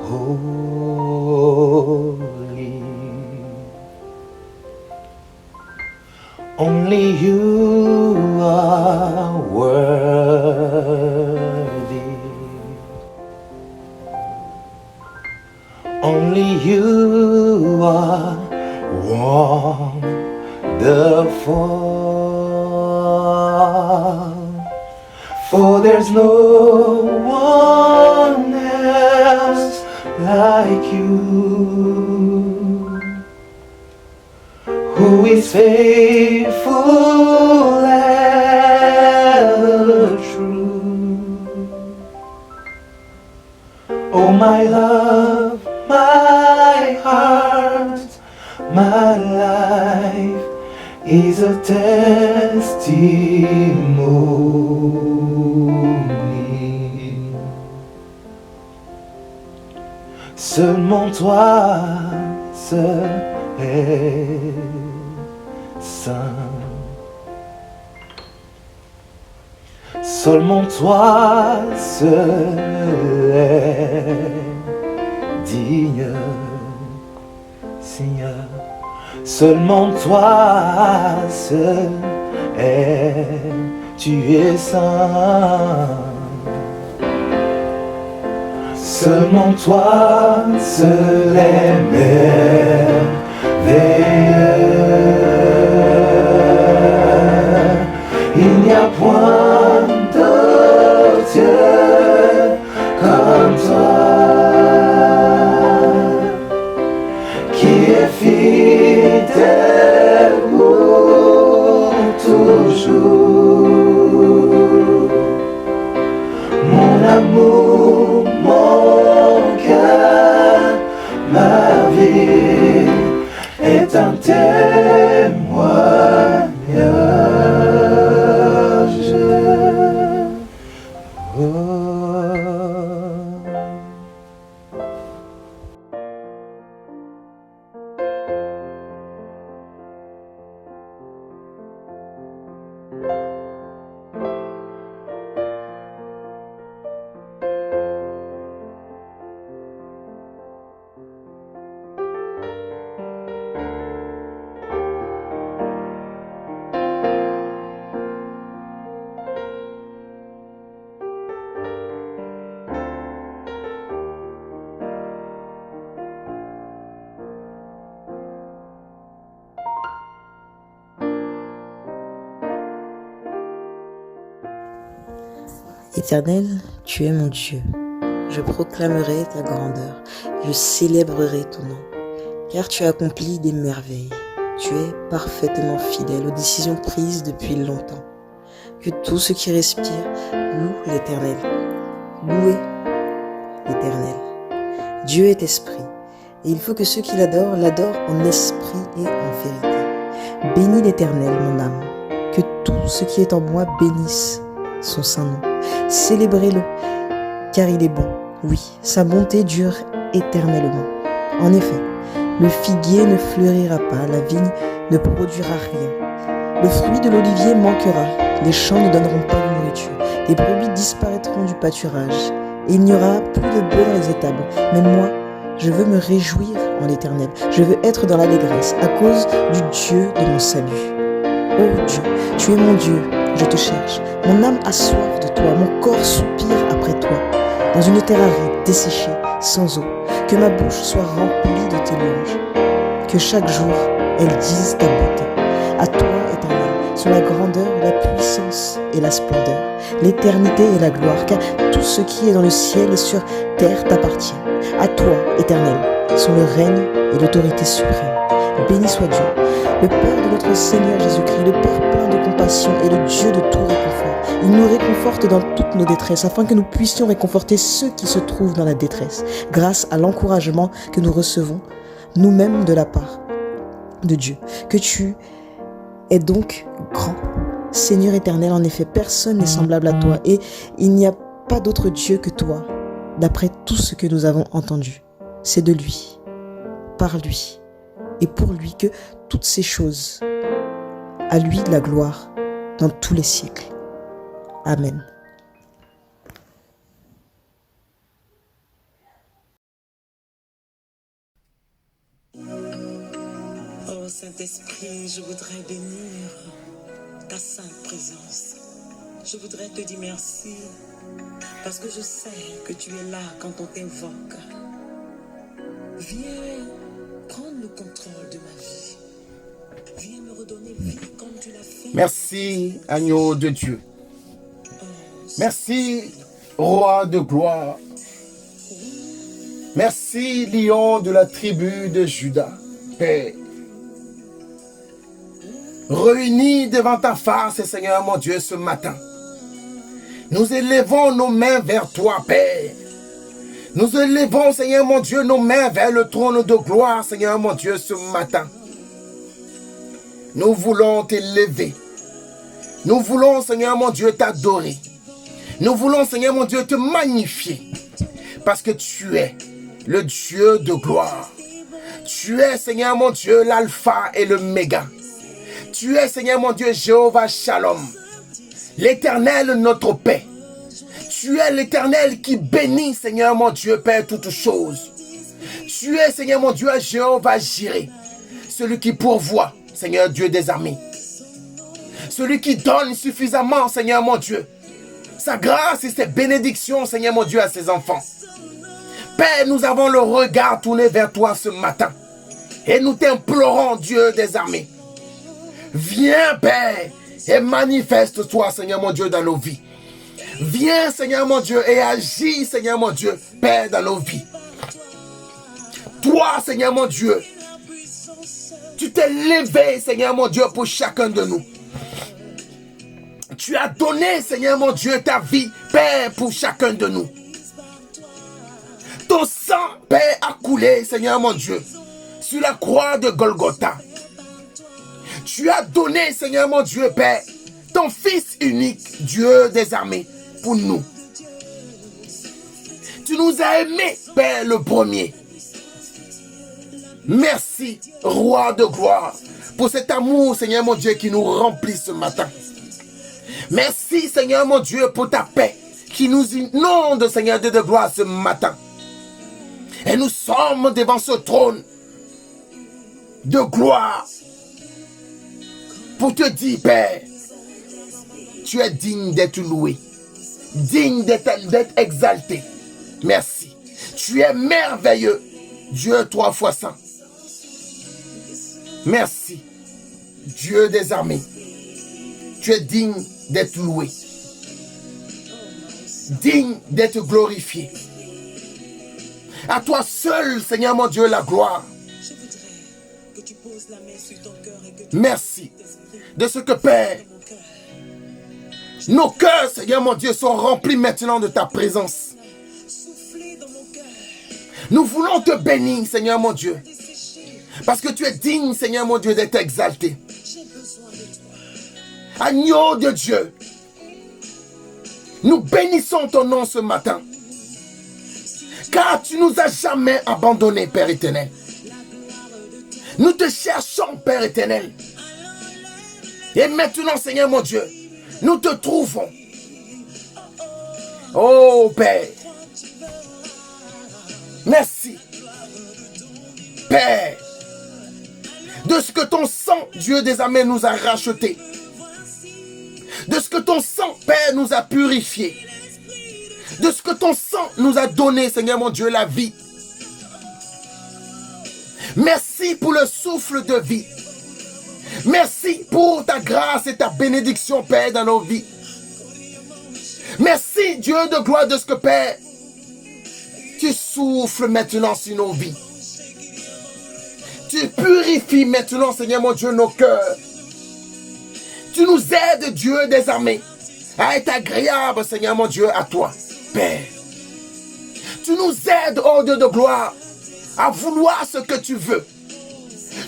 holy. Only you are worthy. Only you are wonderful. For there's no one else like you, who is faithful ever true. Oh my love, my heart, my life is a testimony. Seulement toi seul est saint. Seulement toi seul est digne, Seigneur. Seulement toi seul tu es saint. Seulement toi seul est merveilleux. Il n'y a point d'autre Dieu comme toi, qui est fidèle pour toujours. Mon amour, mon cœur, ma vie est un témoignage. Oh. Éternel, tu es mon Dieu. Je proclamerai ta grandeur, je célébrerai ton nom, car tu as accompli des merveilles. Tu es parfaitement fidèle aux décisions prises depuis longtemps. Que tout ce qui respire loue l'Éternel. Louez l'Éternel. Dieu est esprit, et il faut que ceux qui l'adorent en esprit et en vérité. Bénis l'Éternel, mon âme, que tout ce qui est en moi bénisse son saint nom. Célébrez-le, car il est bon. Oui, sa bonté dure éternellement. En effet, le figuier ne fleurira pas, la vigne ne produira rien. Le fruit de l'olivier manquera, les champs ne donneront pas de nourriture, les brebis disparaîtront du pâturage, et il n'y aura plus de bœufs dans les étables. Mais moi, je veux me réjouir en l'Éternel, je veux être dans l'allégresse à cause du Dieu de mon salut. Ô Dieu, tu es mon Dieu, je te cherche. Mon âme a soif de toi, mon corps soupire après toi. Dans une terre aride, desséchée, sans eau, que ma bouche soit remplie de tes louanges. Que chaque jour, elles disent ta beauté. À toi, Éternel, sont la grandeur, la puissance et la splendeur, l'éternité et la gloire, car tout ce qui est dans le ciel et sur terre t'appartient. À toi, Éternel, sont le règne et l'autorité suprême. Béni soit Dieu, le Père de notre Seigneur Jésus-Christ, le Père plein de compassion et le Dieu de tout réconfort. Il nous réconforte dans toutes nos détresses, afin que nous puissions réconforter ceux qui se trouvent dans la détresse, grâce à l'encouragement que nous recevons nous-mêmes de la part de Dieu. Que tu es donc grand, Seigneur éternel. En effet, personne n'est semblable à toi, et il n'y a pas d'autre Dieu que toi, d'après tout ce que nous avons entendu. C'est de lui, par lui, et pour lui que toutes ces choses, à lui de la gloire dans tous les siècles. Amen. Oh Saint-Esprit, je voudrais bénir ta sainte présence. Je voudrais te dire merci parce que je sais que tu es là quand on t'invoque. Viens prendre le contrôle de ma vie. Viens me redonner vie comme tu l'as fait. Merci, agneau de Dieu. Merci, roi de gloire. Merci, lion de la tribu de Juda. Père, réunis devant ta face, Seigneur mon Dieu, ce matin, nous élevons nos mains vers toi, Père. Nous élevons, Seigneur mon Dieu, nos mains vers le trône de gloire, Seigneur mon Dieu, ce matin. Nous voulons t'élever. Nous voulons, Seigneur mon Dieu, t'adorer. Nous voulons, Seigneur mon Dieu, te magnifier. Parce que tu es le Dieu de gloire. Tu es, Seigneur mon Dieu, l'alpha et l'oméga. Tu es, Seigneur mon Dieu, Jéhovah Shalom. L'Éternel, notre paix. Tu es l'Éternel qui bénit, Seigneur mon Dieu, Père, toutes choses. Tu es, Seigneur mon Dieu, Jéhovah Jireh. Celui qui pourvoit, Seigneur Dieu des armées. Celui qui donne suffisamment, Seigneur mon Dieu, sa grâce et ses bénédictions, Seigneur mon Dieu, à ses enfants. Père, nous avons le regard tourné vers toi ce matin. Et nous t'implorons, Dieu des armées. Viens, Père, et manifeste-toi, Seigneur mon Dieu, dans nos vies. Viens, Seigneur mon Dieu, et agis, Seigneur mon Dieu, Père, dans nos vies. Toi, Seigneur mon Dieu, tu t'es levé, Seigneur mon Dieu, pour chacun de nous. Tu as donné, Seigneur mon Dieu, ta vie, Père, pour chacun de nous. Ton sang, Père, a coulé, Seigneur mon Dieu, sur la croix de Golgotha. Tu as donné, Seigneur mon Dieu, Père, ton Fils unique, Dieu des armées, pour nous. Tu nous as aimés, Père, le premier. Merci, Roi de gloire, pour cet amour, Seigneur mon Dieu, qui nous remplit ce matin. Merci, Seigneur mon Dieu, pour ta paix qui nous inonde, Seigneur Dieu de gloire, ce matin. Et nous sommes devant ce trône de gloire pour te dire, Père, tu es digne d'être loué, digne d'être exalté. Merci. Tu es merveilleux, Dieu 3 fois saint. Merci, Dieu des armées. Tu es digne d'être loué, digne d'être glorifié. À toi seul, Seigneur mon Dieu, la gloire. Merci de ce que, Père, nos cœurs, Seigneur mon Dieu, sont remplis maintenant de ta présence. Nous voulons te bénir, Seigneur mon Dieu, parce que tu es digne, Seigneur mon Dieu, d'être exalté. Agneau de Dieu, nous bénissons ton nom ce matin, car tu nous as jamais abandonnés, Père éternel. Nous te cherchons, Père éternel. Et maintenant, Seigneur mon Dieu, nous te trouvons. Oh Père, merci, Père, de ce que ton sang, Dieu des armées, nous a rachetés. De ce que ton sang, Père, nous a purifiés. De ce que ton sang nous a donné, Seigneur mon Dieu, la vie. Merci pour le souffle de vie. Merci pour ta grâce et ta bénédiction, Père, dans nos vies. Merci, Dieu de gloire, de ce que, Père, tu souffles maintenant sur nos vies. Tu purifies maintenant, Seigneur mon Dieu, nos cœurs. Tu nous aides, Dieu des armées, à être agréable, Seigneur mon Dieu, à toi, Père. Tu nous aides, oh Dieu de gloire, à vouloir ce que tu veux.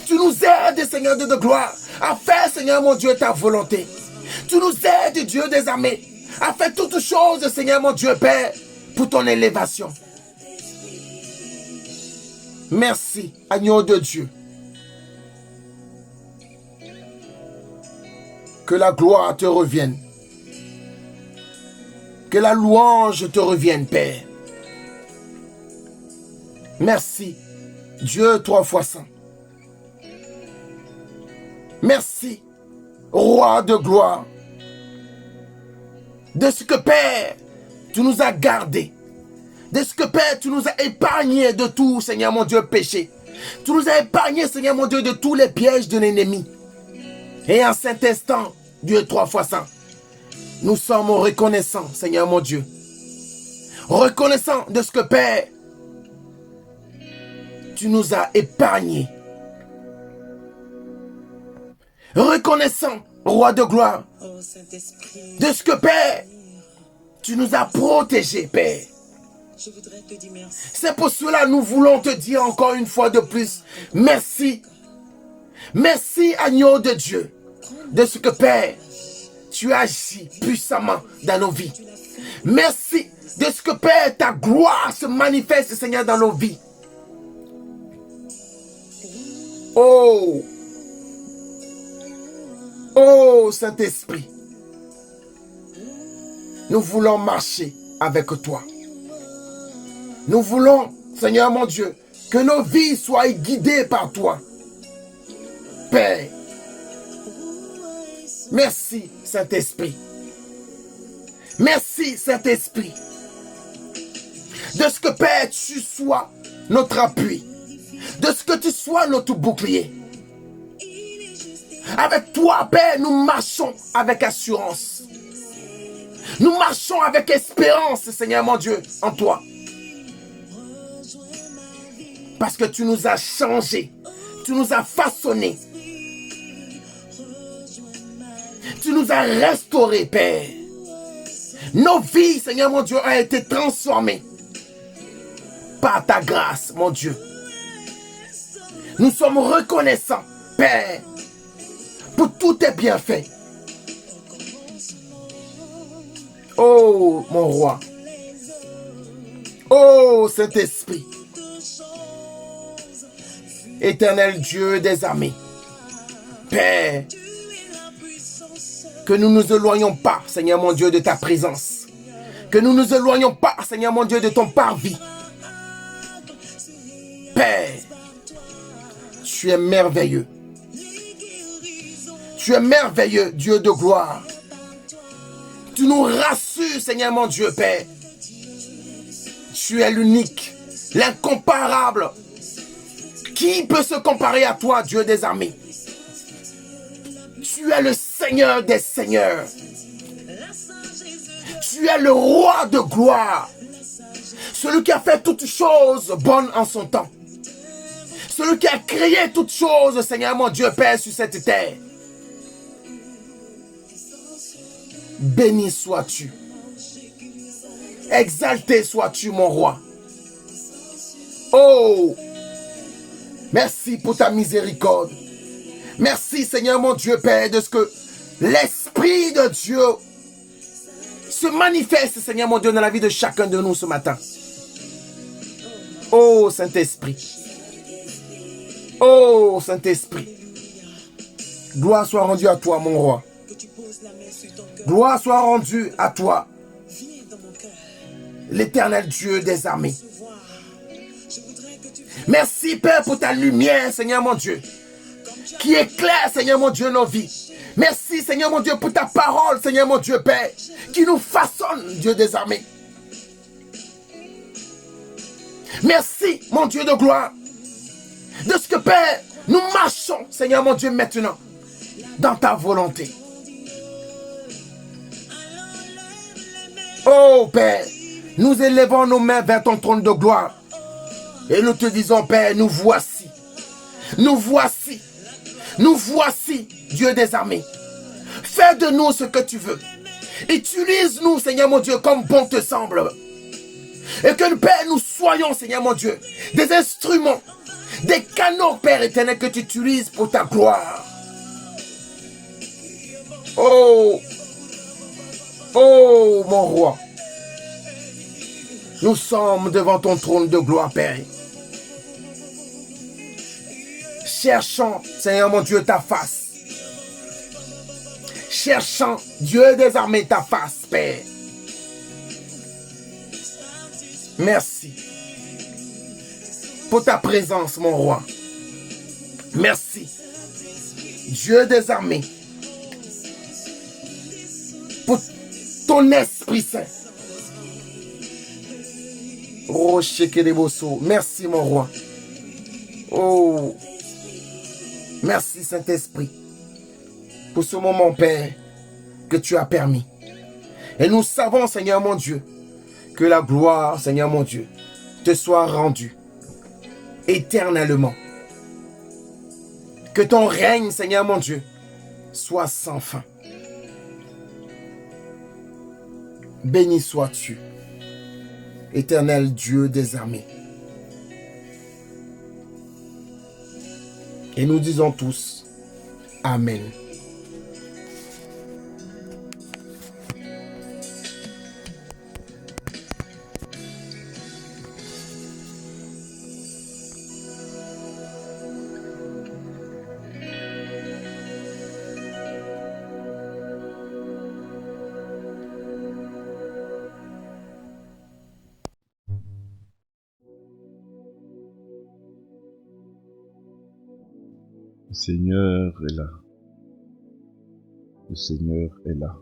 Tu nous aides, Seigneur Dieu de gloire, à faire, Seigneur mon Dieu, ta volonté. Tu nous aides, Dieu des armées, à faire toutes choses, Seigneur mon Dieu, Père, pour ton élévation. Merci, agneau de Dieu. Que la gloire te revienne. Que la louange te revienne, Père. Merci, Dieu 3 fois saint. Merci, Roi de gloire, de ce que, Père, tu nous as gardés. De ce que, Père, tu nous as épargnés de tout, Seigneur mon Dieu, péché. Tu nous as épargnés, Seigneur mon Dieu, de tous les pièges de l'ennemi. Et en cet instant, Dieu 3 fois saint, nous sommes reconnaissants, Seigneur mon Dieu. Reconnaissants de ce que, Père, tu nous as épargnés. Reconnaissant, Roi de gloire, de ce que, Père, tu nous as protégés, Père. C'est pour cela que nous voulons te dire encore une fois de plus, merci. Merci, agneau de Dieu, de ce que, Père, tu agis puissamment dans nos vies. Merci de ce que, Père, ta gloire se manifeste, Seigneur, dans nos vies. Oh, oh Saint-Esprit, nous voulons marcher avec toi. Nous voulons, Seigneur mon Dieu, que nos vies soient guidées par toi. Père, merci Saint-Esprit. Merci Saint-Esprit. De ce que, Père, tu sois notre appui. De ce que tu sois notre bouclier. Avec toi, Père, nous marchons avec assurance. Nous marchons avec espérance, Seigneur mon Dieu, en toi. Parce que tu nous as changés. Tu nous as façonnés. Tu nous as restaurés, Père. Nos vies, Seigneur mon Dieu, ont été transformées par ta grâce, mon Dieu. Nous sommes reconnaissants, Père, pour tous tes bienfaits. Oh, mon roi. Oh, Saint-Esprit. Éternel Dieu des armées. Père, que nous ne nous éloignons pas, Seigneur mon Dieu, de ta présence. Que nous ne nous éloignons pas, Seigneur mon Dieu, de ton parvis. Père, tu es merveilleux. Tu es merveilleux, Dieu de gloire. Tu nous rassures, Seigneur mon Dieu, Père. Tu es l'unique, l'incomparable. Qui peut se comparer à toi, Dieu des armées? Tu es le Seigneur des seigneurs. Tu es le roi de gloire. Celui qui a fait toutes choses bonnes en son temps. Celui qui a créé toutes choses, Seigneur mon Dieu, Père, sur cette terre. Béni sois-tu. Exalté sois-tu, mon roi. Oh! Merci pour ta miséricorde. Merci, Seigneur mon Dieu, Père, de ce que l'Esprit de Dieu se manifeste, Seigneur mon Dieu, dans la vie de chacun de nous ce matin. Oh, Saint-Esprit. Oh, Saint-Esprit. Gloire soit rendue à toi, mon roi. Gloire soit rendue à toi, l'Éternel Dieu des armées. Merci, Père, pour ta lumière, Seigneur mon Dieu, qui éclaire, Seigneur mon Dieu, nos vies. Merci, Seigneur mon Dieu, pour ta parole, Seigneur mon Dieu, Père, qui nous façonne, Dieu des armées. Merci, mon Dieu de gloire, de ce que, Père, nous marchons, Seigneur mon Dieu, maintenant, dans ta volonté. Oh, Père, nous élevons nos mains vers ton trône de gloire. Et nous te disons, Père, nous voici. Nous voici. Nous voici, Dieu des armées. Fais de nous ce que tu veux. Utilise-nous, Seigneur mon Dieu, comme bon te semble. Et que, Père, nous soyons, Seigneur mon Dieu, des instruments, des canaux, Père éternel, que tu utilises pour ta gloire. Oh, oh, mon roi. Nous sommes devant ton trône de gloire, Père. Cherchons, Seigneur mon Dieu, ta face. Cherchons, Dieu des armées, ta face, Père. Merci pour ta présence, mon roi. Merci Dieu des armées, pour ton Esprit Saint. Oh, Shekeleboso, merci mon roi. Oh, merci Saint-Esprit pour ce moment, Père, que tu as permis. Et nous savons, Seigneur mon Dieu, que la gloire, Seigneur mon Dieu, te soit rendue éternellement. Que ton règne, Seigneur mon Dieu, soit sans fin. Béni sois-tu, éternel Dieu des armées. Et nous disons tous, Amen. Le Seigneur est là. Le Seigneur est là.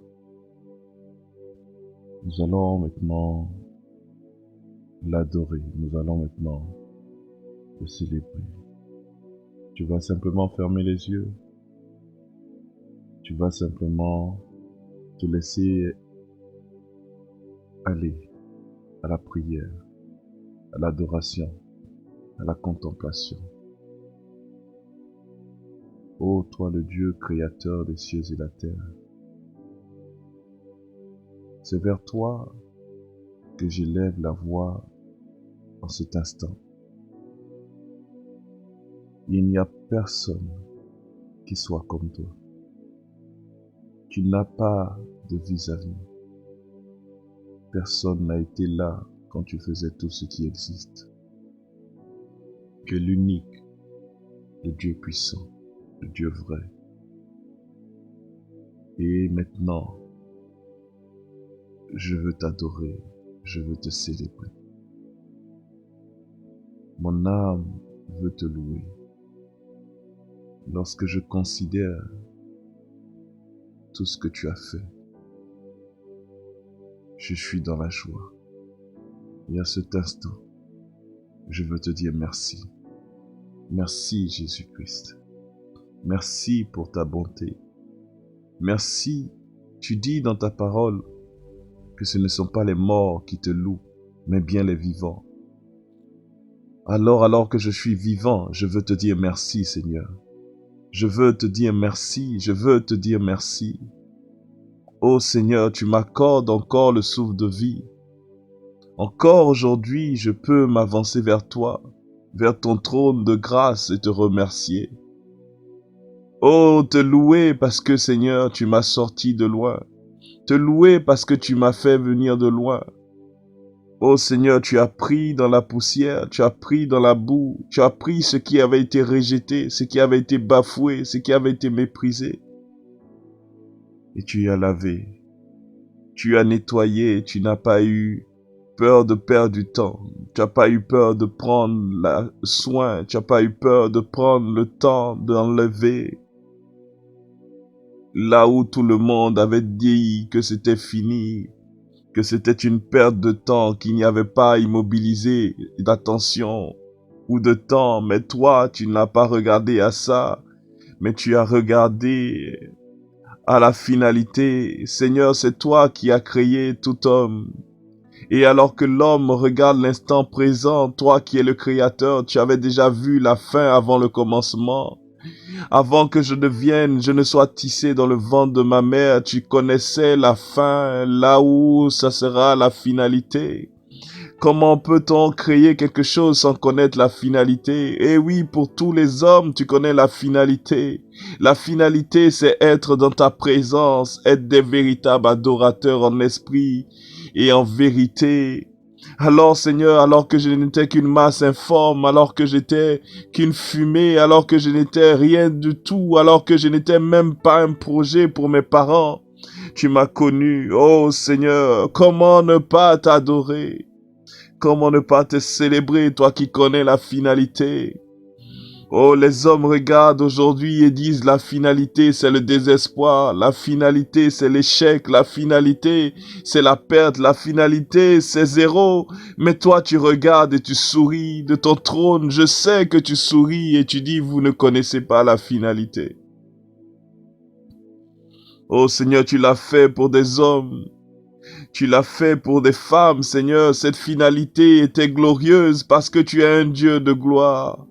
Nous allons maintenant l'adorer. Nous allons maintenant le célébrer. Tu vas simplement fermer les yeux. Tu vas simplement te laisser aller à la prière, à l'adoration, à la contemplation. Ô toi le Dieu créateur des cieux et de la terre, c'est vers toi que j'élève la voix en cet instant. Il n'y a personne qui soit comme toi. Tu n'as pas de vis-à-vis. Personne n'a été là quand tu faisais tout ce qui existe. Tu es l'unique, le Dieu puissant, le Dieu vrai. Et maintenant, je veux t'adorer, je veux te célébrer. Mon âme veut te louer. Lorsque je considère tout ce que tu as fait, je suis dans la joie. Et à cet instant, je veux te dire merci. Merci Jésus-Christ. Merci pour ta bonté. Merci. Tu dis dans ta parole que ce ne sont pas les morts qui te louent, mais bien les vivants. Alors que je suis vivant, je veux te dire merci, Seigneur. Je veux te dire merci, je veux te dire merci. Ô Seigneur, tu m'accordes encore le souffle de vie. Encore aujourd'hui, je peux m'avancer vers toi, vers ton trône de grâce et te remercier. Oh, te louer parce que Seigneur, tu m'as sorti de loin. Te louer parce que tu m'as fait venir de loin. Oh Seigneur, tu as pris dans la poussière, tu as pris dans la boue, tu as pris ce qui avait été rejeté, ce qui avait été bafoué, ce qui avait été méprisé. Et tu as lavé, tu as nettoyé, tu n'as pas eu peur de perdre du temps, tu n'as pas eu peur de prendre soin, tu n'as pas eu peur de prendre le temps d'enlever. Là où tout le monde avait dit que c'était fini, que c'était une perte de temps, qu'il n'y avait pas à immobiliser d'attention ou de temps, mais toi, tu n'as pas regardé à ça, mais tu as regardé à la finalité. Seigneur, c'est toi qui as créé tout homme. Et alors que l'homme regarde l'instant présent, toi qui es le créateur, tu avais déjà vu la fin avant le commencement. Avant que je ne sois tissé dans le ventre de ma mère, tu connaissais la fin, là où ça sera la finalité. Comment peut-on créer quelque chose sans connaître la finalité? Eh oui, pour tous les hommes, tu connais la finalité. La finalité, c'est être dans ta présence, être des véritables adorateurs en esprit et en vérité. Alors Seigneur, alors que je n'étais qu'une masse informe, alors que j'étais qu'une fumée, alors que je n'étais rien du tout, alors que je n'étais même pas un projet pour mes parents, tu m'as connu. Oh Seigneur, comment ne pas t'adorer? Comment ne pas te célébrer, toi qui connais la finalité? Oh, les hommes regardent aujourd'hui et disent la finalité, c'est le désespoir, la finalité, c'est l'échec, la finalité, c'est la perte, la finalité, c'est zéro. Mais toi, tu regardes et tu souris de ton trône. Je sais que tu souris et tu dis, vous ne connaissez pas la finalité. Oh Seigneur, tu l'as fait pour des hommes. Tu l'as fait pour des femmes, Seigneur. Cette finalité était glorieuse parce que tu es un Dieu de gloire.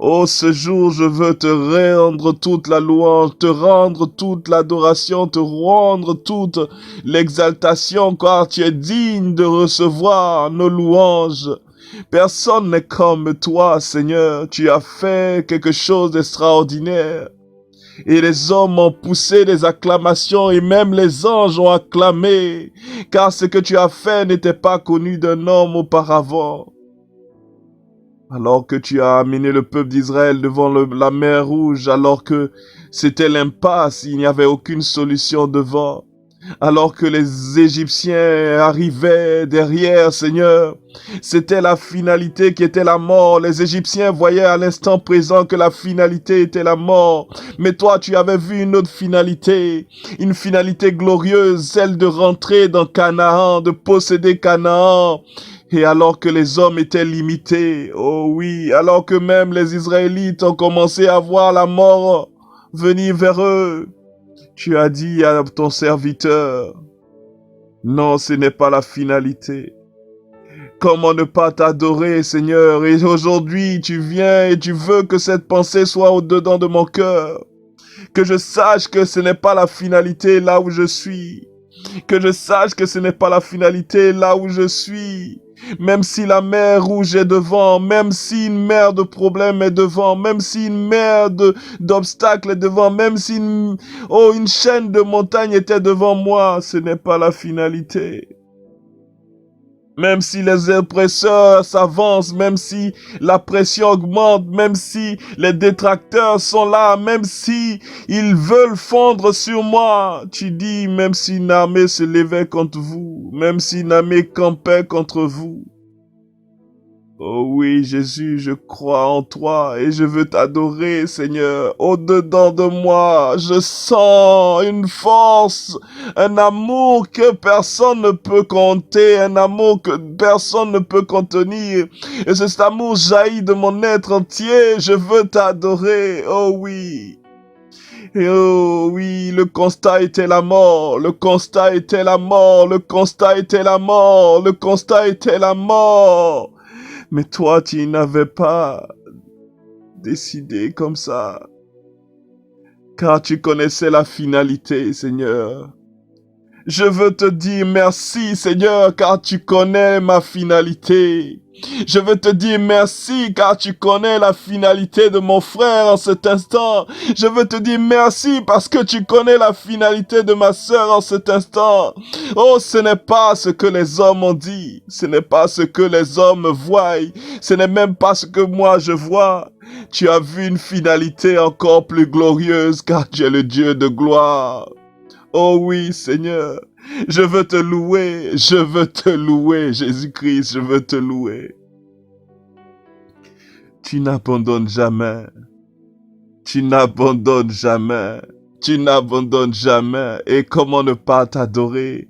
Oh, ce jour, je veux te rendre toute la louange, te rendre toute l'adoration, te rendre toute l'exaltation, car tu es digne de recevoir nos louanges. Personne n'est comme toi, Seigneur. Tu as fait quelque chose d'extraordinaire. Et les hommes ont poussé des acclamations et même les anges ont acclamé, car ce que tu as fait n'était pas connu d'un homme auparavant. Alors que tu as amené le peuple d'Israël devant la mer Rouge, alors que c'était l'impasse, il n'y avait aucune solution devant. Alors que les Égyptiens arrivaient derrière, Seigneur, c'était la finalité qui était la mort. Les Égyptiens voyaient à l'instant présent que la finalité était la mort. Mais toi, tu avais vu une autre finalité, une finalité glorieuse, celle de rentrer dans Canaan, de posséder Canaan. Et alors que les hommes étaient limités, oh oui, alors que même les Israélites ont commencé à voir la mort venir vers eux, tu as dit à ton serviteur, non, ce n'est pas la finalité. Comment ne pas t'adorer, Seigneur? Et aujourd'hui, tu viens et tu veux que cette pensée soit au-dedans de mon cœur. Que je sache que ce n'est pas la finalité là où je suis. Que je sache que ce n'est pas la finalité là où je suis. Même si la mer Rouge est devant, même si une mer de problèmes est devant, même si une mer d'obstacles est devant, même si une chaîne de montagnes était devant moi, ce n'est pas la finalité. Même si les oppresseurs s'avancent, même si la pression augmente, même si les détracteurs sont là, même si ils veulent fondre sur moi, tu dis, même si une armée se levait contre vous, même si une armée campait contre vous. Oh oui, Jésus, je crois en toi et je veux t'adorer, Seigneur. Au-dedans de moi, je sens une force, un amour que personne ne peut compter, un amour que personne ne peut contenir. Et cet amour jaillit de mon être entier. Je veux t'adorer. Oh oui. Et oh oui, le constat était la mort, le constat était la mort, le constat était la mort, le constat était la mort. Mais toi, tu n'avais pas décidé comme ça, car tu connaissais la finalité, Seigneur. Je veux te dire merci, Seigneur, car tu connais ma finalité. Je veux te dire merci, car tu connais la finalité de mon frère en cet instant. Je veux te dire merci parce que tu connais la finalité de ma sœur en cet instant. Oh, ce n'est pas ce que les hommes ont dit. Ce n'est pas ce que les hommes voient. Ce n'est même pas ce que moi je vois. Tu as vu une finalité encore plus glorieuse, car tu es le Dieu de gloire. Oh oui, Seigneur, je veux te louer, Jésus-Christ, je veux te louer. Tu n'abandonnes jamais, tu n'abandonnes jamais, tu n'abandonnes jamais. Et comment ne pas t'adorer?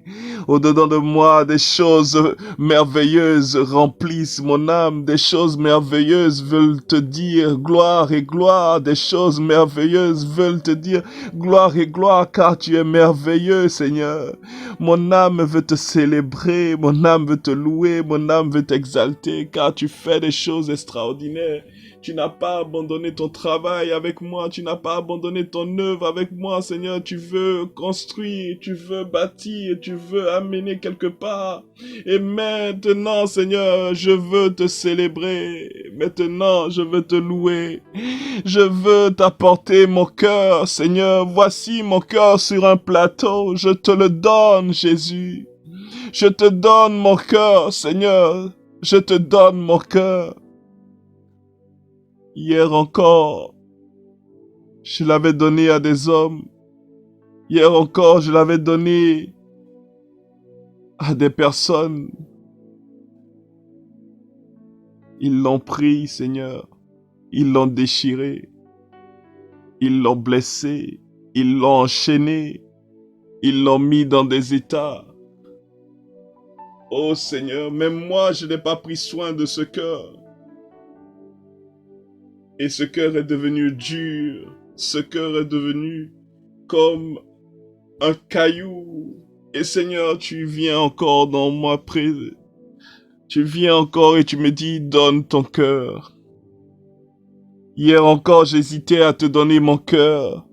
Au-dedans de moi, des choses merveilleuses remplissent mon âme. Des choses merveilleuses veulent te dire gloire et gloire. Des choses merveilleuses veulent te dire gloire et gloire, car tu es merveilleux, Seigneur. Mon âme veut te célébrer, mon âme veut te louer, mon âme veut t'exalter, car tu fais des choses extraordinaires. Tu n'as pas abandonné ton travail avec moi, tu n'as pas abandonné ton œuvre avec moi, Seigneur. Tu veux construire, tu veux bâtir, tu veux amener quelque part. Et maintenant, Seigneur, je veux te célébrer. Maintenant, je veux te louer. Je veux t'apporter mon cœur, Seigneur. Voici mon cœur sur un plateau. Je te le donne, Jésus. Je te donne mon cœur, Seigneur. Je te donne mon cœur. Hier encore, je l'avais donné à des hommes. Hier encore, je l'avais donné à des personnes. Ils l'ont pris, Seigneur. Ils l'ont déchiré, ils l'ont blessé, ils l'ont enchaîné, ils l'ont mis dans des états. Oh Seigneur, même moi, je n'ai pas pris soin de ce cœur. Et ce cœur est devenu dur, ce cœur est devenu comme un caillou. Et Seigneur, tu viens encore dans moi, tu viens encore et tu me dis, donne ton cœur. Hier encore, j'hésitais à te donner mon cœur.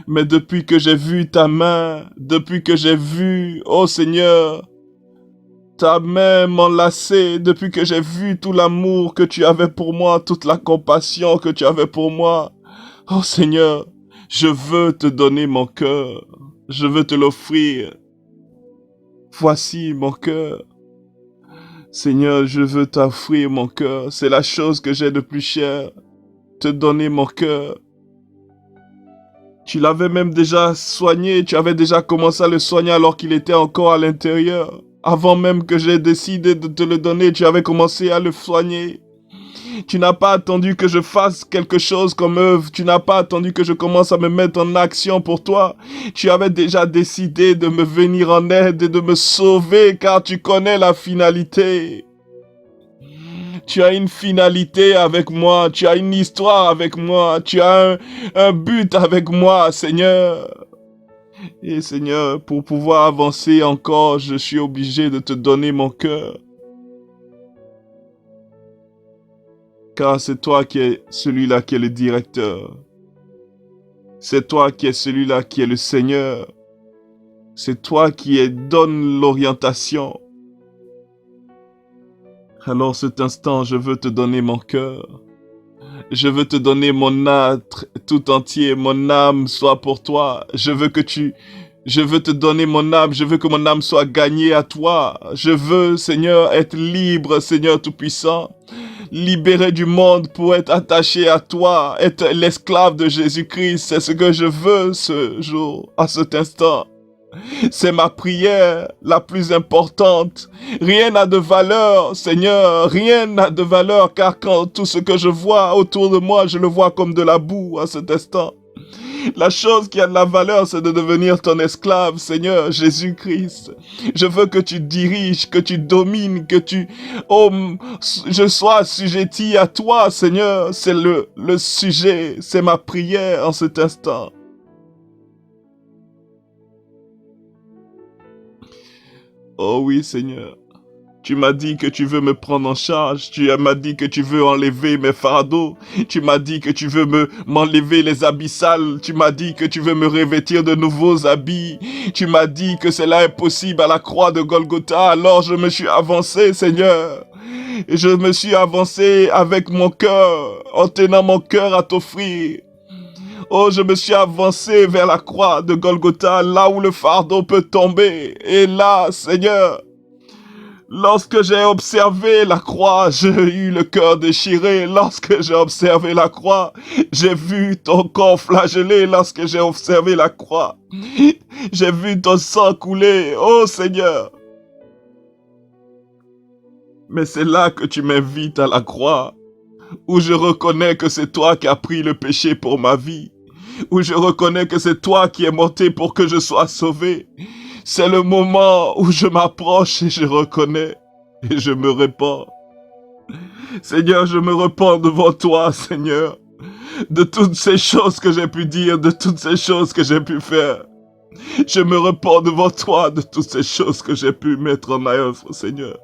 Mais depuis que j'ai vu ta main, depuis que j'ai vu, oh Seigneur, ta main m'enlacer, depuis que j'ai vu tout l'amour que tu avais pour moi, toute la compassion que tu avais pour moi, oh Seigneur, je veux te donner mon cœur. Je veux te l'offrir. Voici mon cœur. Seigneur, je veux t'offrir mon cœur. C'est la chose que j'ai de plus chère. Te donner mon cœur. Tu l'avais même déjà soigné. Tu avais déjà commencé à le soigner alors qu'il était encore à l'intérieur. Avant même que j'ai décidé de te le donner, tu avais commencé à le soigner. Tu n'as pas attendu que je fasse quelque chose comme œuvre. Tu n'as pas attendu que je commence à me mettre en action pour toi. Tu avais déjà décidé de me venir en aide et de me sauver car tu connais la finalité. Tu as une finalité avec moi. Tu as une histoire avec moi. Tu as un but avec moi, Seigneur. Et Seigneur, pour pouvoir avancer encore, je suis obligé de te donner mon cœur. Car c'est toi qui es celui-là qui est le directeur. C'est toi qui es celui-là qui est le Seigneur. C'est toi qui donne l'orientation. Alors cet instant, je veux te donner mon cœur. Je veux te donner mon être tout entier. Mon âme soit pour toi. Je veux te donner mon âme. Je veux que mon âme soit gagnée à toi. Je veux, Seigneur, être libre, Seigneur Tout-Puissant. Libéré du monde pour être attaché à toi, être l'esclave de Jésus-Christ. C'est ce que je veux ce jour, à cet instant. C'est ma prière la plus importante. Rien n'a de valeur, Seigneur, rien n'a de valeur, car quand tout ce que je vois autour de moi, je le vois comme de la boue à cet instant. La chose qui a de la valeur, c'est de devenir ton esclave, Seigneur Jésus-Christ. Je veux que tu diriges, que tu domines, que je sois assujetti à toi, Seigneur. C'est le sujet, c'est ma prière en cet instant. Oh oui, Seigneur. Tu m'as dit que tu veux me prendre en charge. Tu m'as dit que tu veux enlever mes fardeaux. Tu m'as dit que tu veux m'enlever les habits sales. Tu m'as dit que tu veux me revêtir de nouveaux habits. Tu m'as dit que cela est possible à la croix de Golgotha. Alors je me suis avancé, Seigneur. Et je me suis avancé avec mon cœur, en tenant mon cœur à t'offrir. Oh, je me suis avancé vers la croix de Golgotha, là où le fardeau peut tomber. Et là, Seigneur, lorsque j'ai observé la croix, j'ai eu le cœur déchiré. Lorsque j'ai observé la croix, j'ai vu ton corps flagellé. Lorsque j'ai observé la croix, j'ai vu ton sang couler. Oh Seigneur! Mais c'est là que tu m'invites à la croix, où je reconnais que c'est toi qui as pris le péché pour ma vie, où je reconnais que c'est toi qui es monté pour que je sois sauvé. C'est le moment où je m'approche et je reconnais et je me répands. Seigneur, je me repens devant toi, Seigneur, de toutes ces choses que j'ai pu dire, de toutes ces choses que j'ai pu faire. Je me repens devant toi de toutes ces choses que j'ai pu mettre en œuvre, Seigneur.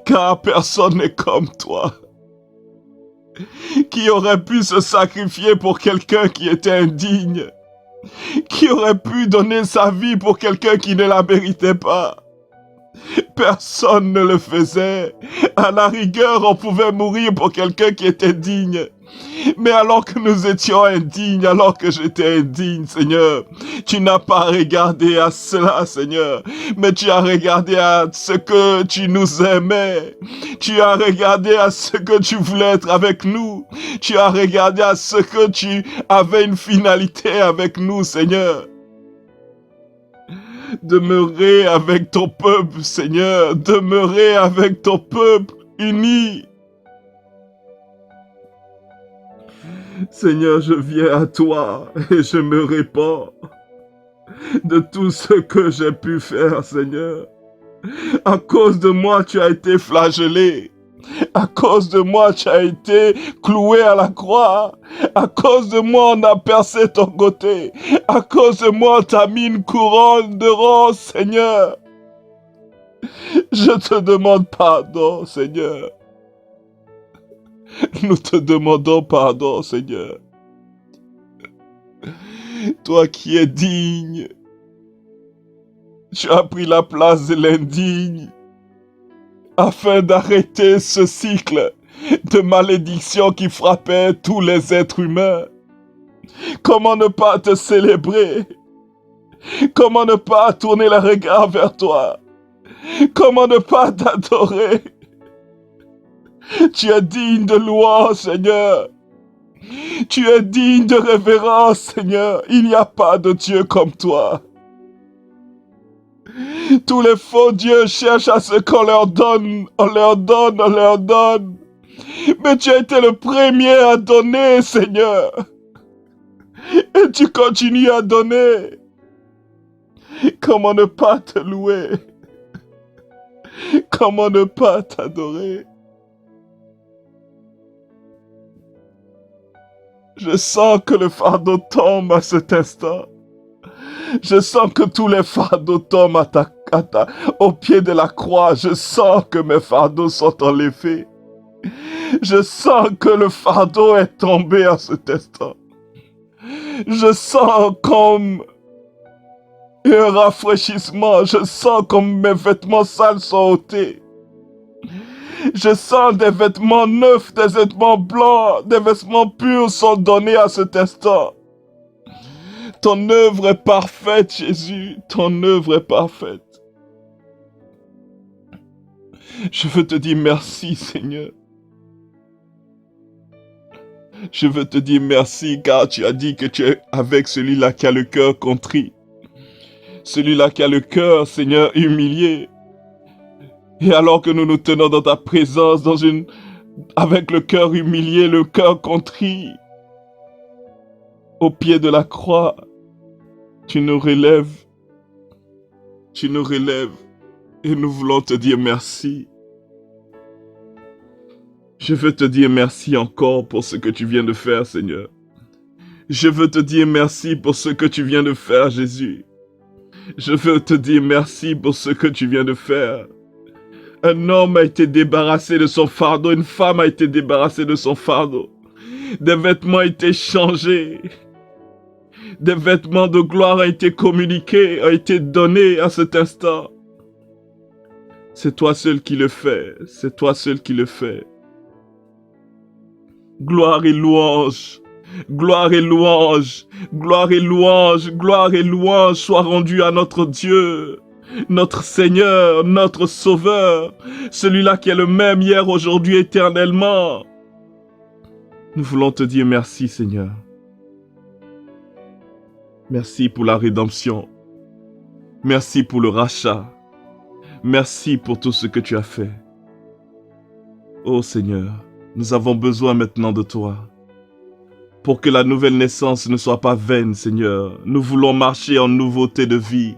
Car personne n'est comme toi. Qui aurait pu se sacrifier pour quelqu'un qui était indigne? Qui aurait pu donner sa vie pour quelqu'un qui ne la méritait pas? Personne ne le faisait. À la rigueur, on pouvait mourir pour quelqu'un qui était digne. Mais alors que nous étions indignes, alors que j'étais indigne, Seigneur, tu n'as pas regardé à cela, Seigneur, mais tu as regardé à ce que tu nous aimais. Tu as regardé à ce que tu voulais être avec nous. Tu as regardé à ce que tu avais une finalité avec nous, Seigneur. Demeurer avec ton peuple, Seigneur. Demeurer avec ton peuple uni. Seigneur, je viens à toi et je me répands de tout ce que j'ai pu faire, Seigneur. À cause de moi, tu as été flagellé. À cause de moi, tu as été cloué à la croix. À cause de moi, on a percé ton côté. À cause de moi, on t'a mis une couronne de rose, Seigneur. Je te demande pardon, Seigneur. Nous te demandons pardon, Seigneur. Toi qui es digne, tu as pris la place de l'indigne afin d'arrêter ce cycle de malédiction qui frappait tous les êtres humains. Comment ne pas te célébrer? Comment ne pas tourner le regard vers toi? Comment ne pas t'adorer? Tu es digne de louange, Seigneur. Tu es digne de révérence, Seigneur. Il n'y a pas de Dieu comme toi. Tous les faux dieux cherchent à ce qu'on leur donne, on leur donne, on leur donne. Mais tu as été le premier à donner, Seigneur. Et tu continues à donner. Comment ne pas te louer? Comment ne pas t'adorer? Je sens que le fardeau tombe à cet instant. Je sens que tous les fardeaux tombent au pied de la croix. Je sens que mes fardeaux sont enlevés. Je sens que le fardeau est tombé à cet instant. Je sens comme un rafraîchissement. Je sens comme mes vêtements sales sont ôtés. Je sens des vêtements neufs, des vêtements blancs, des vêtements purs sont donnés à cet instant. Ton œuvre est parfaite, Jésus. Ton œuvre est parfaite. Je veux te dire merci, Seigneur. Je veux te dire merci car tu as dit que tu es avec celui-là qui a le cœur contrit. Celui-là qui a le cœur, Seigneur, humilié. Et alors que nous nous tenons dans ta présence, avec le cœur humilié, le cœur contrit, au pied de la croix, tu nous relèves, et nous voulons te dire merci. Je veux te dire merci encore pour ce que tu viens de faire, Seigneur. Je veux te dire merci pour ce que tu viens de faire, Jésus. Je veux te dire merci pour ce que tu viens de faire. Un homme a été débarrassé de son fardeau, une femme a été débarrassée de son fardeau. Des vêtements ont été changés. Des vêtements de gloire ont été communiqués, ont été donnés à cet instant. C'est toi seul qui le fais, c'est toi seul qui le fais. Gloire et louange, gloire et louange, gloire et louange, gloire et louange soient rendues à notre Dieu. Notre Seigneur, notre Sauveur, celui-là qui est le même hier, aujourd'hui, éternellement. Nous voulons te dire merci, Seigneur. Merci pour la rédemption. Merci pour le rachat. Merci pour tout ce que tu as fait. Oh Seigneur, nous avons besoin maintenant de toi. Pour que la nouvelle naissance ne soit pas vaine, Seigneur. Nous voulons marcher en nouveauté de vie.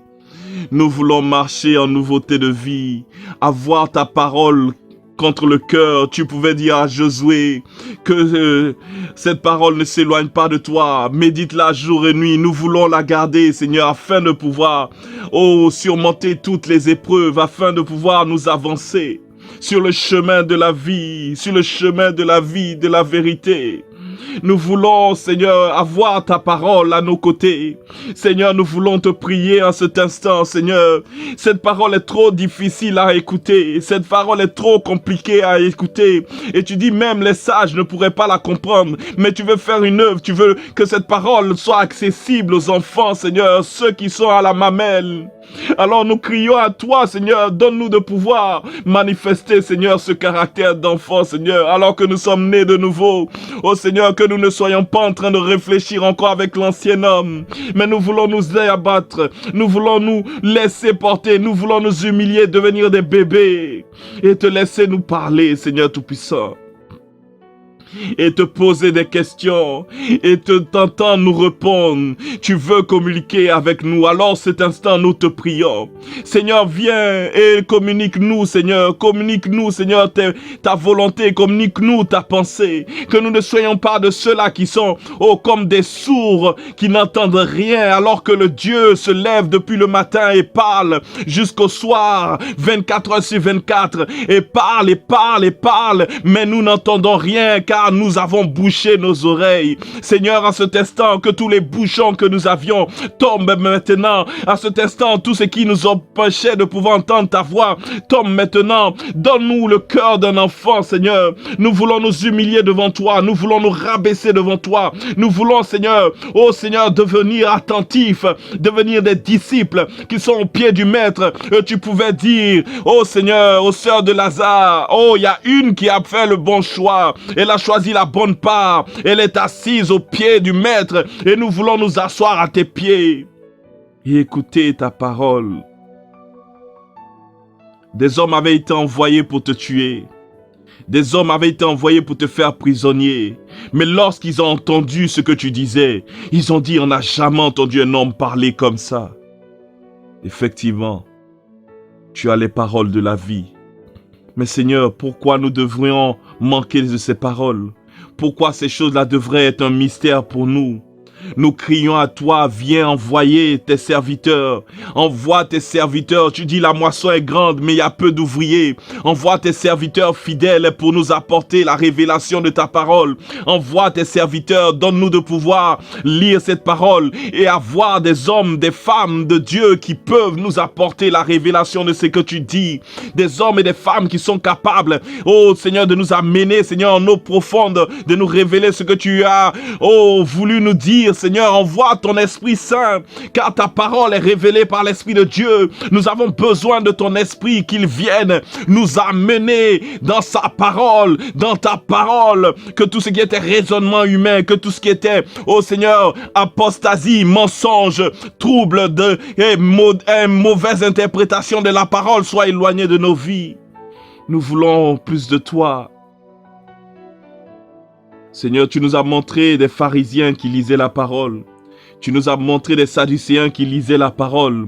Nous voulons marcher en nouveauté de vie, avoir ta parole contre le cœur. Tu pouvais dire à Josué que cette parole ne s'éloigne pas de toi. Médite-la jour et nuit. Nous voulons la garder, Seigneur, afin de pouvoir surmonter toutes les épreuves, afin de pouvoir nous avancer sur le chemin de la vie, sur le chemin de la vie, de la vérité. Nous voulons, Seigneur, avoir ta parole à nos côtés. Seigneur, nous voulons te prier en cet instant, Seigneur. Cette parole est trop difficile à écouter. Cette parole est trop compliquée à écouter. Et tu dis même les sages ne pourraient pas la comprendre. Mais tu veux faire une œuvre. Tu veux que cette parole soit accessible aux enfants, Seigneur. Ceux qui sont à la mamelle. Alors nous crions à toi, Seigneur, donne-nous de pouvoir manifester, Seigneur, ce caractère d'enfant, Seigneur, alors que nous sommes nés de nouveau. Oh Seigneur, que nous ne soyons pas en train de réfléchir encore avec l'ancien homme, mais nous voulons nous abattre, nous voulons nous laisser porter, nous voulons nous humilier, devenir des bébés et te laisser nous parler, Seigneur Tout-Puissant. et te poser des questions et t'entendre nous répondre. Tu veux communiquer avec nous. Alors cet instant, nous te prions. Seigneur, viens et communique-nous, Seigneur. Communique-nous, Seigneur, ta volonté. Communique-nous ta pensée. Que nous ne soyons pas de ceux-là qui sont comme des sourds, qui n'entendent rien, alors que le Dieu se lève depuis le matin et parle jusqu'au soir, 24 heures sur 24, et parle, et parle, et parle, mais nous n'entendons rien, car nous avons bouché nos oreilles. Seigneur, à cet instant, que tous les bouchons que nous avions tombent maintenant. À cet instant, tout ce qui nous empêchait de pouvoir entendre ta voix tombe maintenant. Donne-nous le cœur d'un enfant, Seigneur. Nous voulons nous humilier devant toi. Nous voulons nous rabaisser devant toi. Nous voulons, Seigneur, oh Seigneur, devenir attentifs, devenir des disciples qui sont au pied du Maître. Tu pouvais dire, oh Seigneur, aux sœurs de Lazare, oh, il y a une qui a fait le bon choix. Elle a choisi la bonne part. Elle est assise au pied du Maître et nous voulons nous asseoir à tes pieds et écouter ta parole. Des hommes avaient été envoyés pour te tuer. Des hommes avaient été envoyés pour te faire prisonnier. Mais lorsqu'ils ont entendu ce que tu disais, ils ont dit, on n'a jamais entendu un homme parler comme ça. Effectivement, tu as les paroles de la vie. Mais Seigneur, pourquoi nous devrions manquer de ces paroles? Pourquoi ces choses-là devraient être un mystère pour nous? Nous crions à toi, viens envoyer tes serviteurs. Envoie tes serviteurs. Tu dis la moisson est grande, mais il y a peu d'ouvriers. Envoie tes serviteurs fidèles pour nous apporter la révélation de ta parole. Envoie tes serviteurs, donne-nous de pouvoir lire cette parole et avoir des hommes, des femmes de Dieu qui peuvent nous apporter la révélation de ce que tu dis. Des hommes et des femmes qui sont capables, oh Seigneur, de nous amener, Seigneur, en eau profonde, de nous révéler ce que tu as, oh, voulu nous dire. Seigneur, envoie ton Esprit Saint, car ta parole est révélée par l'Esprit de Dieu. Nous avons besoin de ton Esprit, qu'il vienne nous amener dans sa parole, dans ta parole, que tout ce qui était raisonnement humain, que tout ce qui était, oh Seigneur, apostasie, mensonge, trouble mauvaise interprétation de la parole soit éloigné de nos vies. Nous voulons plus de toi. Seigneur, tu nous as montré des pharisiens qui lisaient la parole. Tu nous as montré des sadducéens qui lisaient la parole.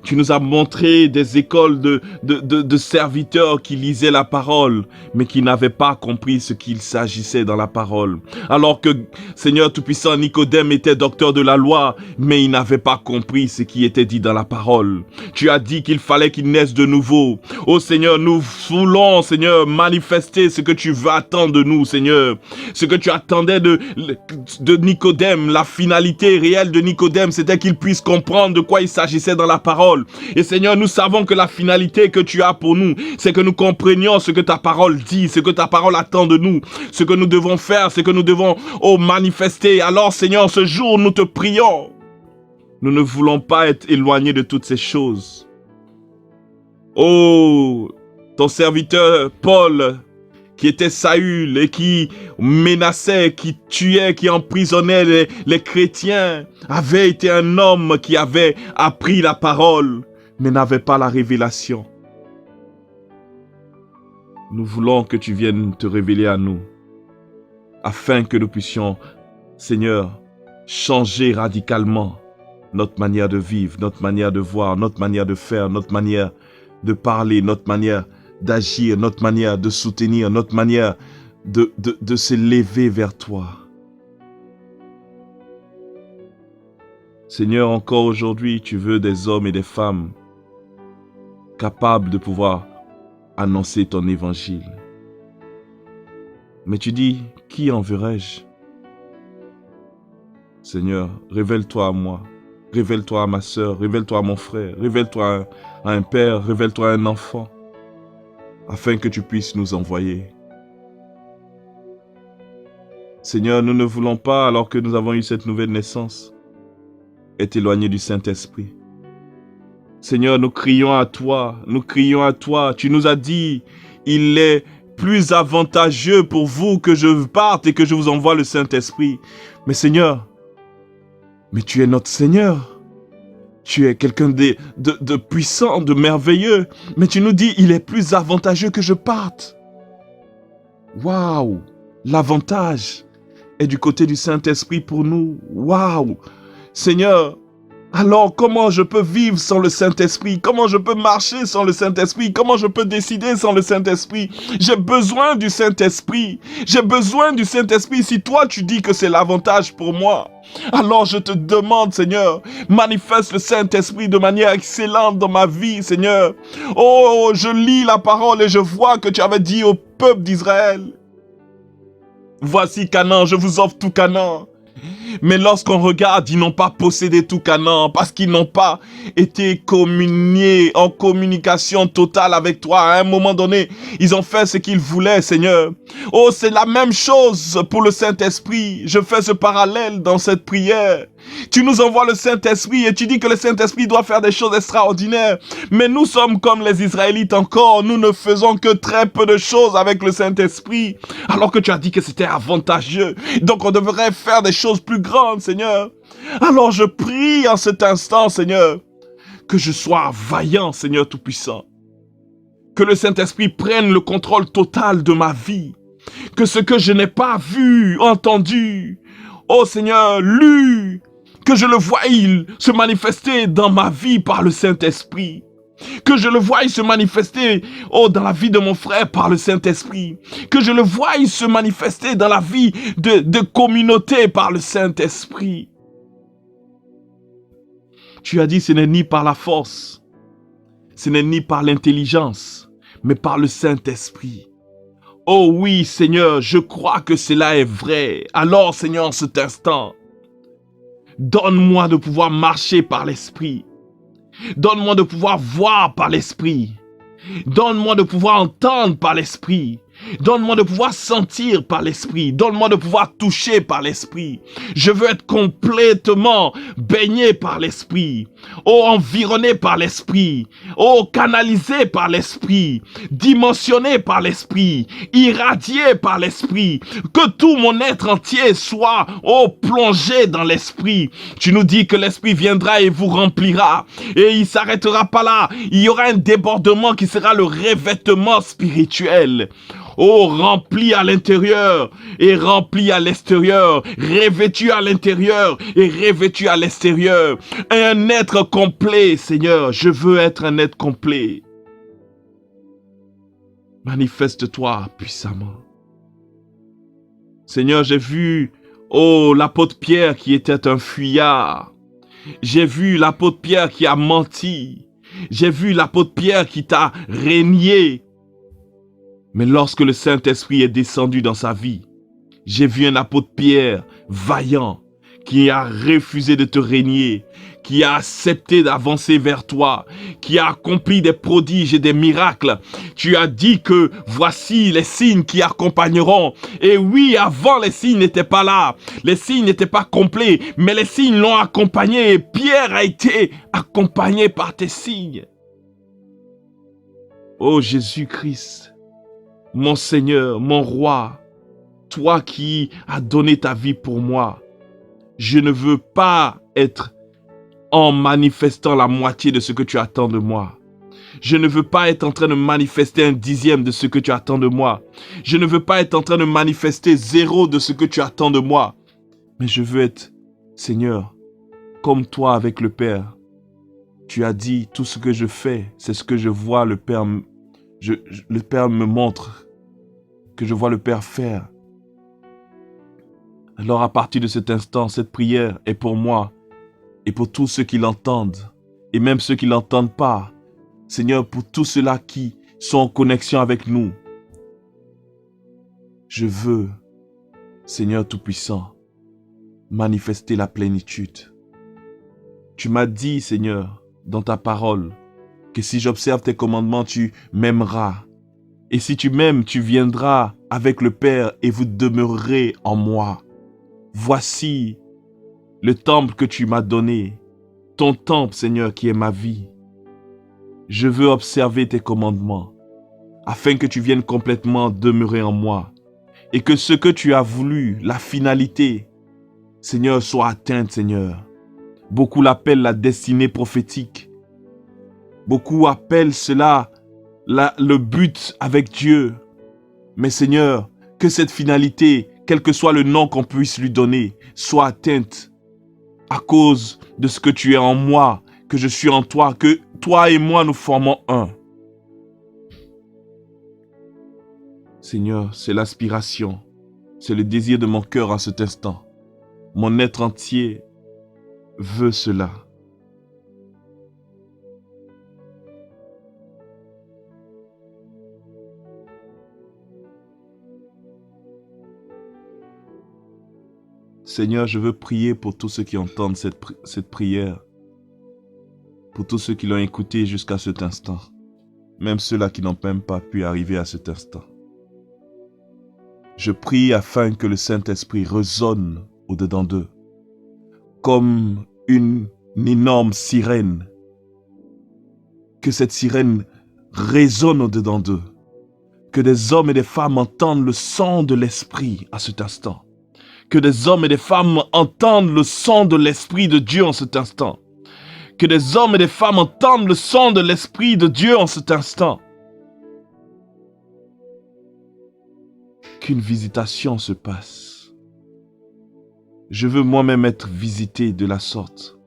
Tu nous as montré des écoles de serviteurs qui lisaient la parole, mais qui n'avaient pas compris ce qu'il s'agissait dans la parole. Alors que, Seigneur Tout-Puissant, Nicodème était docteur de la loi, mais il n'avait pas compris ce qui était dit dans la parole. Tu as dit qu'il fallait qu'il naisse de nouveau. Oh Seigneur, nous voulons, Seigneur, manifester ce que tu veux attendre de nous, Seigneur. Ce que tu attendais de Nicodème, la finalité réelle de Nicodème, c'était qu'il puisse comprendre de quoi il s'agissait dans la parole. Et Seigneur, nous savons que la finalité que tu as pour nous, c'est que nous comprenions ce que ta parole dit, ce que ta parole attend de nous, ce que nous devons faire, ce que nous devons manifester. Alors Seigneur, ce jour, nous te prions. Nous ne voulons pas être éloignés de toutes ces choses. Oh, ton serviteur Paul, qui était Saül et qui menaçait, qui tuait, qui emprisonnait les chrétiens, avait été un homme qui avait appris la parole, mais n'avait pas la révélation. Nous voulons que tu viennes te révéler à nous, afin que nous puissions, Seigneur, changer radicalement notre manière de vivre, notre manière de voir, notre manière de faire, notre manière de parler, notre manière d'agir, notre manière de soutenir, notre manière de se lever vers toi. Seigneur, encore aujourd'hui, tu veux des hommes et des femmes capables de pouvoir annoncer ton évangile. Mais tu dis, qui enverrai-je? Seigneur, révèle-toi à moi, révèle-toi à ma sœur, révèle-toi à mon frère, révèle-toi à un père, révèle-toi à un enfant, afin que tu puisses nous envoyer. Seigneur, nous ne voulons pas, alors que nous avons eu cette nouvelle naissance, être éloignés du Saint-Esprit. Seigneur, nous crions à toi, nous crions à toi. Tu nous as dit, il est plus avantageux pour vous que je parte et que je vous envoie le Saint-Esprit. Mais Seigneur, mais tu es notre Seigneur. Tu es quelqu'un de puissant, de merveilleux. Mais tu nous dis, il est plus avantageux que je parte. Waouh! L'avantage est du côté du Saint-Esprit pour nous. Waouh! Seigneur, alors comment je peux vivre sans le Saint-Esprit? Comment je peux marcher sans le Saint-Esprit? Comment je peux décider sans le Saint-Esprit? J'ai besoin du Saint-Esprit. J'ai besoin du Saint-Esprit. Si toi tu dis que c'est l'avantage pour moi, alors je te demande, Seigneur, manifeste le Saint-Esprit de manière excellente dans ma vie, Seigneur. Oh, je lis la parole et je vois que tu avais dit au peuple d'Israël, voici Canaan, je vous offre tout Canaan. Mais lorsqu'on regarde, ils n'ont pas possédé tout Canaan parce qu'ils n'ont pas été communiés en communication totale avec toi. À un moment donné, ils ont fait ce qu'ils voulaient, Seigneur. Oh, c'est la même chose pour le Saint-Esprit. Je fais ce parallèle dans cette prière. Tu nous envoies le Saint-Esprit et tu dis que le Saint-Esprit doit faire des choses extraordinaires. Mais nous sommes comme les Israélites encore. Nous ne faisons que très peu de choses avec le Saint-Esprit. Alors que tu as dit que c'était avantageux. Donc on devrait faire des choses plus grandes, Seigneur. Alors je prie en cet instant, Seigneur, que je sois vaillant, Seigneur Tout-Puissant. Que le Saint-Esprit prenne le contrôle total de ma vie. Que ce que je n'ai pas vu, entendu, oh Seigneur, lu, que je le voie se manifester dans ma vie par le Saint-Esprit. Que je le voie se manifester, oh, dans la vie de mon frère par le Saint-Esprit. Que je le voie se manifester dans la vie de communauté par le Saint-Esprit. Tu as dit, ce n'est ni par la force, ce n'est ni par l'intelligence, mais par le Saint-Esprit. Oh oui, Seigneur, je crois que cela est vrai. Alors, Seigneur, en cet instant, donne-moi de pouvoir marcher par l'Esprit. Donne-moi de pouvoir voir par l'Esprit. Donne-moi de pouvoir entendre par l'Esprit. Donne-moi de pouvoir sentir par l'Esprit. Donne-moi de pouvoir toucher par l'Esprit. Je veux être complètement baigné par l'Esprit. Oh, environné par l'Esprit. Oh, canalisé par l'Esprit. Dimensionné par l'Esprit. Irradié par l'Esprit. Que tout mon être entier soit, oh, plongé dans l'Esprit. Tu nous dis que l'Esprit viendra et vous remplira. Et il s'arrêtera pas là. Il y aura un débordement qui sera le revêtement spirituel. Oh, rempli à l'intérieur et rempli à l'extérieur, revêtu à l'intérieur et revêtu à l'extérieur. Un être complet, Seigneur, je veux être un être complet. Manifeste-toi puissamment. Seigneur, j'ai vu, oh, l'apôtre Pierre qui était un fuyard. J'ai vu l'apôtre Pierre qui a menti. J'ai vu l'apôtre Pierre qui t'a régné. Mais lorsque le Saint-Esprit est descendu dans sa vie, j'ai vu un apôtre Pierre vaillant qui a refusé de te régner, qui a accepté d'avancer vers toi, qui a accompli des prodiges et des miracles. Tu as dit que voici les signes qui accompagneront. Et oui, avant les signes n'étaient pas là. Les signes n'étaient pas complets, mais les signes l'ont accompagné. Et Pierre a été accompagné par tes signes. Oh Jésus-Christ, mon Seigneur, mon Roi, toi qui as donné ta vie pour moi, je ne veux pas être en manifestant la moitié de ce que tu attends de moi. Je ne veux pas être en train de manifester 1/10 de ce que tu attends de moi. Je ne veux pas être en train de manifester 0 de ce que tu attends de moi. Mais je veux être, Seigneur, comme toi avec le Père. Tu as dit, tout ce que je fais, c'est ce que je vois le Père le Père me montre que je vois le Père faire. Alors à partir de cet instant, cette prière est pour moi et pour tous ceux qui l'entendent et même ceux qui ne l'entendent pas. Seigneur, pour tous ceux-là qui sont en connexion avec nous, je veux, Seigneur Tout-Puissant, manifester la plénitude. Tu m'as dit, Seigneur, dans ta parole, que si j'observe tes commandements, tu m'aimeras. Et si tu m'aimes, tu viendras avec le Père et vous demeurerez en moi. Voici le temple que tu m'as donné, ton temple, Seigneur, qui est ma vie. Je veux observer tes commandements, afin que tu viennes complètement demeurer en moi, et que ce que tu as voulu, la finalité, Seigneur, soit atteinte, Seigneur. Beaucoup l'appellent la destinée prophétique. Beaucoup appellent cela le but avec Dieu. Mais Seigneur, que cette finalité, quel que soit le nom qu'on puisse lui donner, soit atteinte à cause de ce que tu es en moi, que je suis en toi, que toi et moi nous formons un. Seigneur, c'est l'aspiration, c'est le désir de mon cœur en cet instant. Mon être entier veut cela. Seigneur, je veux prier pour tous ceux qui entendent cette prière, pour tous ceux qui l'ont écoutée jusqu'à cet instant, même ceux-là qui n'ont même pas pu arriver à cet instant. Je prie afin que le Saint-Esprit résonne au-dedans d'eux, comme une énorme sirène, que cette sirène résonne au-dedans d'eux, que des hommes et des femmes entendent le son de l'Esprit à cet instant, que des hommes et des femmes entendent le son de l'Esprit de Dieu en cet instant, que des hommes et des femmes entendent le son de l'Esprit de Dieu en cet instant. Qu'une visitation se passe. Je veux moi-même être visité de la sorte.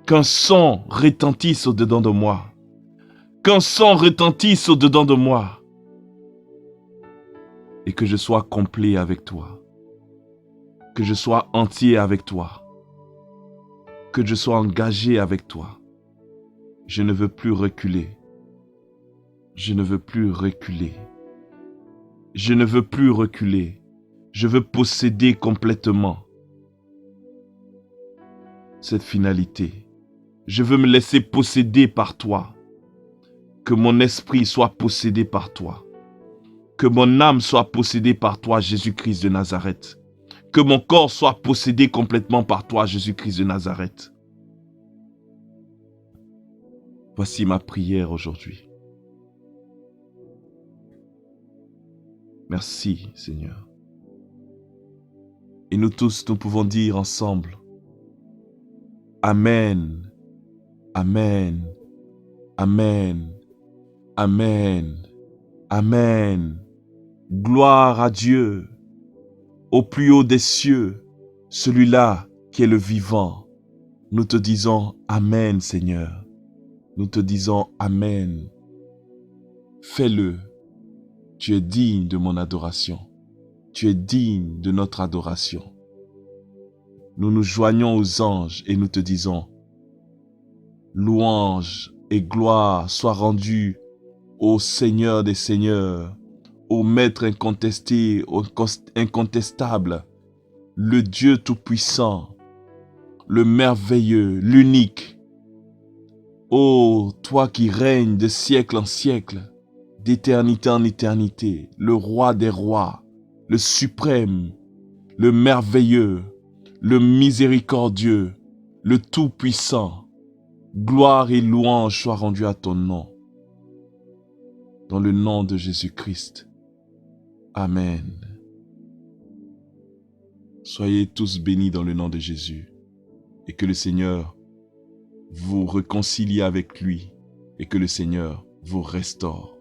Qu'un son retentisse au-dedans de moi. Qu'un son retentisse au-dedans de moi. Et que je sois complet avec toi. Que je sois entier avec toi. Que je sois engagé avec toi. Je ne veux plus reculer. Je ne veux plus reculer. Je ne veux plus reculer. Je veux posséder complètement cette finalité. Je veux me laisser posséder par toi. Que mon esprit soit possédé par toi. Que mon âme soit possédée par toi, Jésus-Christ de Nazareth. Que mon corps soit possédé complètement par toi, Jésus-Christ de Nazareth. Voici ma prière aujourd'hui. Merci, Seigneur. Et nous tous, nous pouvons dire ensemble, Amen, Amen, Amen, Amen, Amen. Gloire à Dieu, au plus haut des cieux, celui-là qui est le vivant. Nous te disons Amen, Seigneur. Nous te disons Amen. Fais-le. Tu es digne de mon adoration. Tu es digne de notre adoration. Nous nous joignons aux anges et nous te disons, louange et gloire soient rendues au Seigneur des Seigneurs, au Maître incontesté, au incontestable, le Dieu tout-puissant, le merveilleux, l'unique. Ô toi qui règnes de siècle en siècle, d'éternité en éternité, le roi des rois, le suprême, le merveilleux, le miséricordieux, le tout-puissant, gloire et louange soient rendues à ton nom. Dans le nom de Jésus-Christ. Amen. Soyez tous bénis dans le nom de Jésus et que le Seigneur vous réconcilie avec lui et que le Seigneur vous restaure.